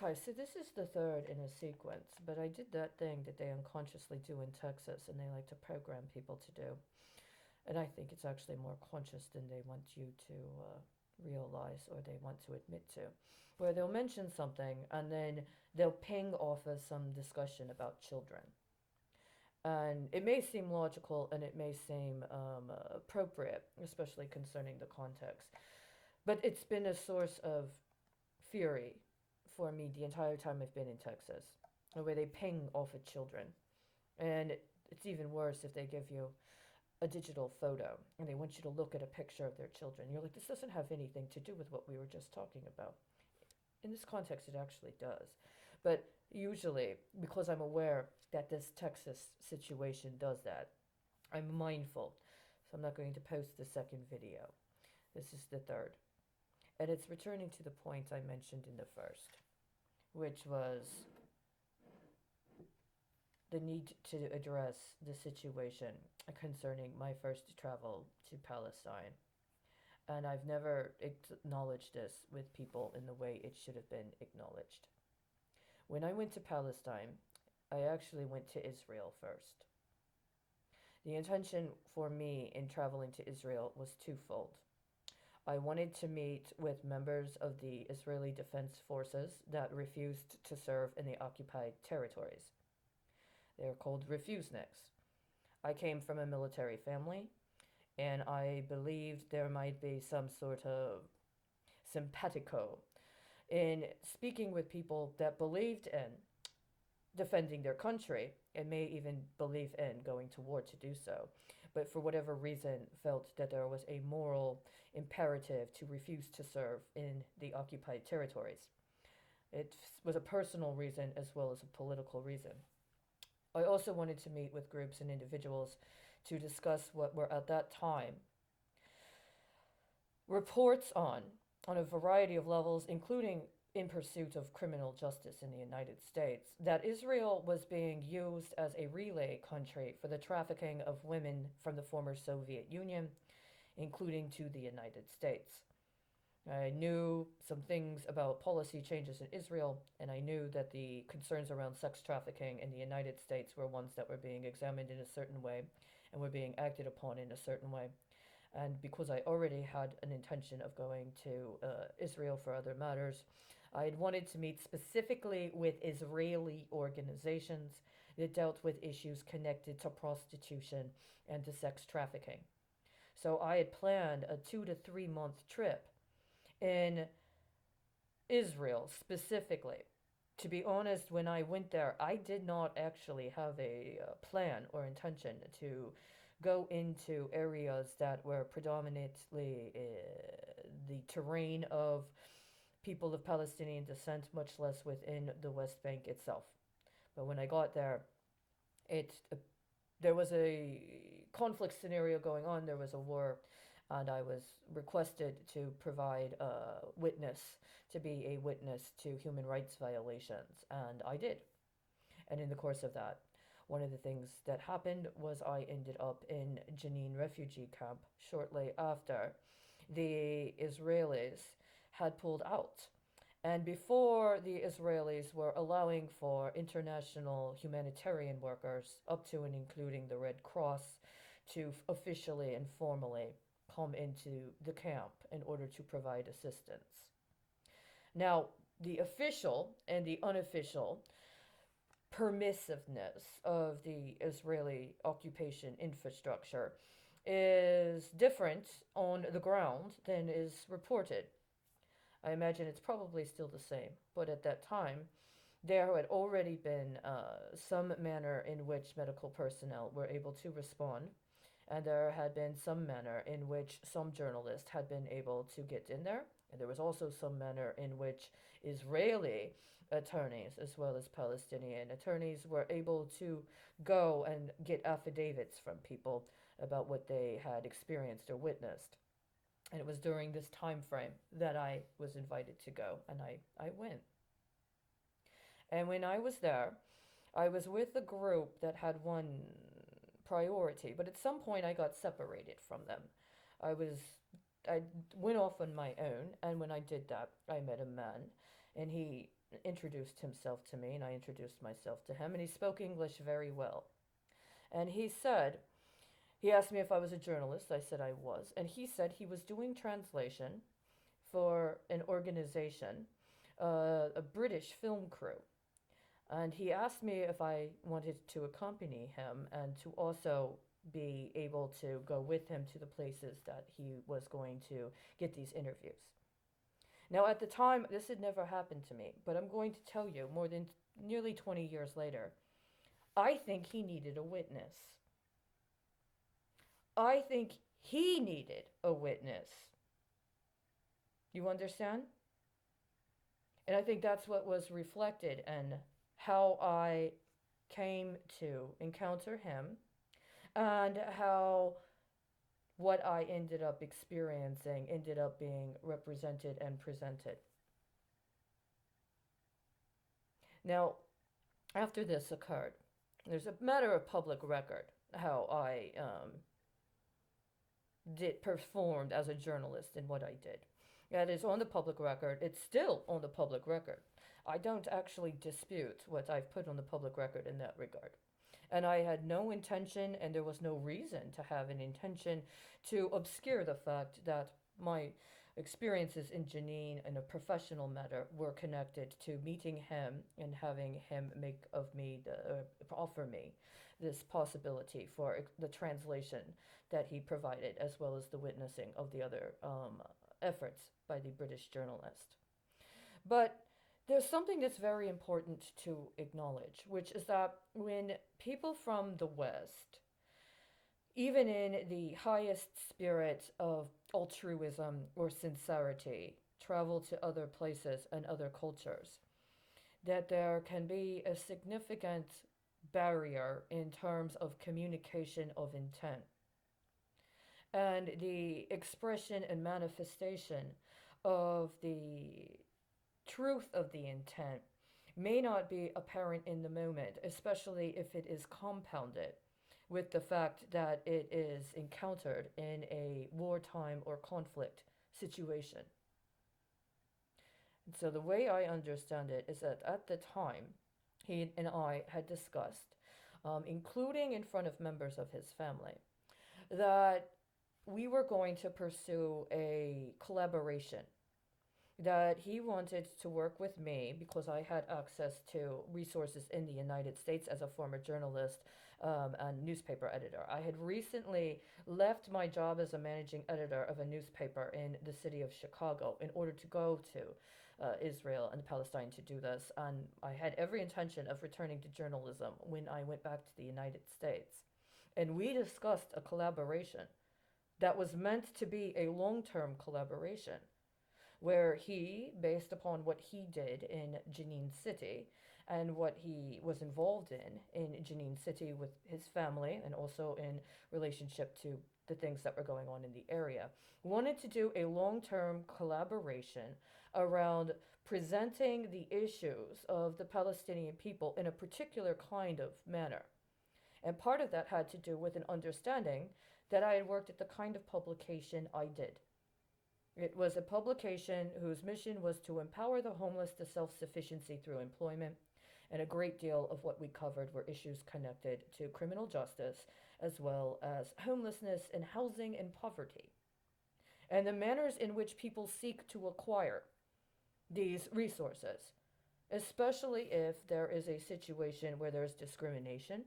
Okay, so this is the third in a sequence, but I did that thing that they unconsciously do in Texas and they like to program people to do. And I think it's actually more conscious than they want you to realize or they want to admit to. Where they'll mention something and then they'll ping off as some discussion about children. And it may seem logical and it may seem appropriate, especially concerning the context. But it's been a source of fury for me the entire time I've been in Texas, where they ping off at children. And it's even worse if they give you a digital photo and they want you to look at a picture of their children. You're like, this doesn't have anything to do with what we were just talking about. In this context, it actually does. But usually, because I'm aware that this Texas situation does that, I'm mindful. So I'm not going to post the second video. This is the third. And it's returning to the point I mentioned in the first, which was the need to address the situation concerning my first travel to Palestine. And I've never acknowledged this with people in the way it should have been acknowledged. When I went to Palestine, I actually went to Israel first. The intention for me in traveling to Israel was twofold. I wanted to meet with members of the Israeli Defense Forces that refused to serve in the occupied territories. They're called refuseniks. I came from a military family, and I believed there might be some sort of simpatico in speaking with people that believed in defending their country and may even believe in going to war to do so, but for whatever reason felt that there was a moral imperative to refuse to serve in the occupied territories. It was a personal reason as well as a political reason. I also wanted to meet with groups and individuals to discuss what were at that time reports on a variety of levels, including in pursuit of criminal justice in the United States, that Israel was being used as a relay country for the trafficking of women from the former Soviet Union, including to the United States. I knew some things about policy changes in Israel, and I knew that the concerns around sex trafficking in the United States were ones that were being examined in a certain way and were being acted upon in a certain way. And because I already had an intention of going to Israel for other matters, I had wanted to meet specifically with Israeli organizations that dealt with issues connected to prostitution and to sex trafficking. So I had planned a 2 to 3 month trip in Israel specifically. To be honest, when I went there, I did not actually have a plan or intention to go into areas that were predominantly the terrain of people of Palestinian descent, much less within the West Bank itself. But when I got there, it there was a conflict scenario going on. There was a war, and I was requested to provide a witness, to be a witness to human rights violations, and I did. And in the course of that, one of the things that happened was I ended up in Jenin refugee camp shortly after the Israelis had pulled out. And before the Israelis were allowing for international humanitarian workers, up to and including the Red Cross, to officially and formally come into the camp in order to provide assistance. Now, the official and the unofficial permissiveness of the Israeli occupation infrastructure is different on the ground than is reported. I imagine it's probably still the same, but at that time, there had already been some manner in which medical personnel were able to respond, and there had been some manner in which some journalists had been able to get in there, and there was also some manner in which Israeli attorneys, as well as Palestinian attorneys, were able to go and get affidavits from people about what they had experienced or witnessed. And it was during this time frame that I was invited to go, and I went. And when I was there, I was with a group that had one priority, but at some point I got separated from them. I was I went off on my own, and when I did that, I met a man And he introduced himself to me, and I introduced myself to him, and he spoke English very well. And he asked me if I was a journalist. I said I was. And he said he was doing translation for an organization, a British film crew. And he asked me if I wanted to accompany him and to also be able to go with him to the places that he was going to get these interviews. Now, at the time, this had never happened to me, but I'm going to tell you more than nearly 20 years later, I think he needed a witness. I think he needed a witness. You understand? And I think that's what was reflected in how I came to encounter him and how what I ended up experiencing ended up being represented and presented. Now, after this occurred, there's a matter of public record how I did performed as a journalist in what I did. That is on the public record. It's still on the public record. I don't actually dispute what I've put on the public record in that regard. And I had no intention, and there was no reason to have an intention to obscure the fact that my experiences in Jenin in a professional matter were connected to meeting him and having him make of me offer me this possibility for the translation that he provided, as well as the witnessing of the other efforts by the British journalist. But there's something that's very important to acknowledge, which is that when people from the West, even in the highest spirit of altruism or sincerity, travel to other places and other cultures, that there can be a significant barrier in terms of communication of intent. And the expression and manifestation of the truth of the intent may not be apparent in the moment, especially if it is compounded with the fact that it is encountered in a wartime or conflict situation. And so the way I understand it is that at the time, he and I had discussed, including in front of members of his family, that we were going to pursue a collaboration, that he wanted to work with me because I had access to resources in the United States as a former journalist and newspaper editor. I had recently left my job as a managing editor of a newspaper in the city of Chicago in order to go to Israel and Palestine to do this. And I had every intention of returning to journalism when I went back to the United States. And we discussed a collaboration that was meant to be a long-term collaboration, where he, based upon what he did in Jenin City and what he was involved in Jenin City with his family and also in relationship to the things that were going on in the area, wanted to do a long-term collaboration around presenting the issues of the Palestinian people in a particular kind of manner. And part of that had to do with an understanding that I had worked at the kind of publication I did. It was a publication whose mission was to empower the homeless to self-sufficiency through employment, and a great deal of what we covered were issues connected to criminal justice, as well as homelessness and housing and poverty, and the manners in which people seek to acquire these resources, especially if there is a situation where there's discrimination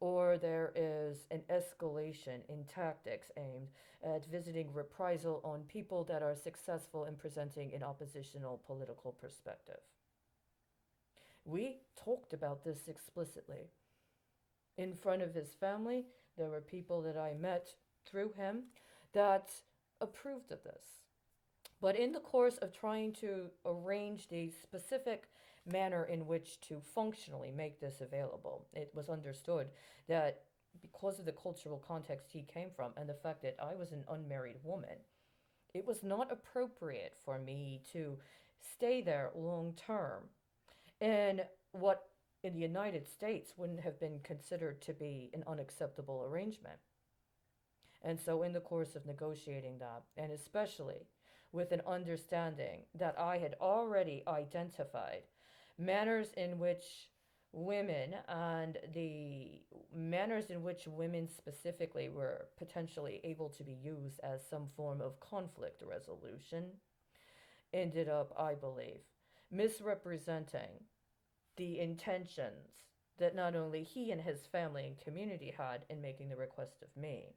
or there is an escalation in tactics aimed at visiting reprisal on people that are successful in presenting an oppositional political perspective. We talked about this explicitly. In front of his family, there were people that I met through him that approved of this. But in the course of trying to arrange the specific manner in which to functionally make this available, it was understood that because of the cultural context he came from and the fact that I was an unmarried woman, it was not appropriate for me to stay there long term in what in the United States wouldn't have been considered to be an unacceptable arrangement. And so in the course of negotiating that, and especially with an understanding that I had already identified manners in which women and the manners in which women specifically were potentially able to be used as some form of conflict resolution ended up, I believe, misrepresenting the intentions that not only he and his family and community had in making the request of me,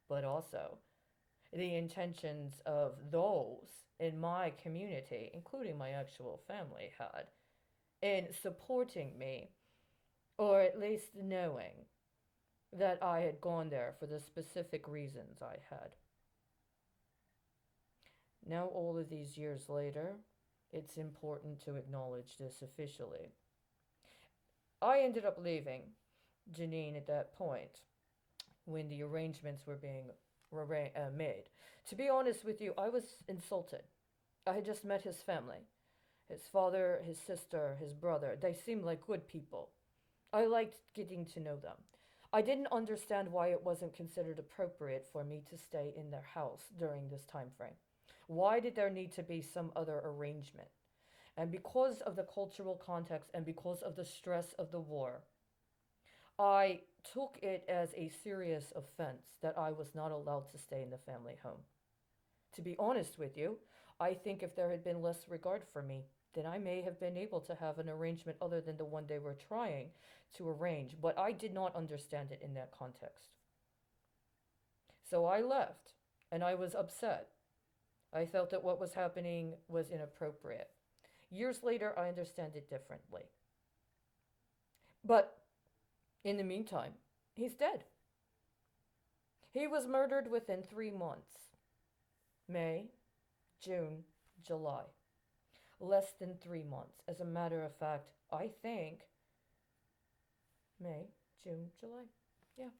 but also the intentions of those in my community, including my actual family, had in supporting me, or at least knowing that I had gone there for the specific reasons I had. Now, all of these years later, it's important to acknowledge this officially. I ended up leaving Janine at that point when the arrangements were being made. To be honest with you, I was insulted. I had just met his family, his father, his sister, his brother. They seemed like good people. I liked getting to know them. I didn't understand why it wasn't considered appropriate for me to stay in their house during this time frame. Why did there need to be some other arrangement? And because of the cultural context and because of the stress of the war, I took it as a serious offense that I was not allowed to stay in the family home. To be honest with you, I think if there had been less regard for me, then I may have been able to have an arrangement other than the one they were trying to arrange, but I did not understand it in that context. So I left, and I was upset. I felt that what was happening was inappropriate. Years later, I understand it differently. But in the meantime, he's dead. He was murdered within 3 months: May, June, July. Less than 3 months. As a matter of fact, I think May, June, July. Yeah,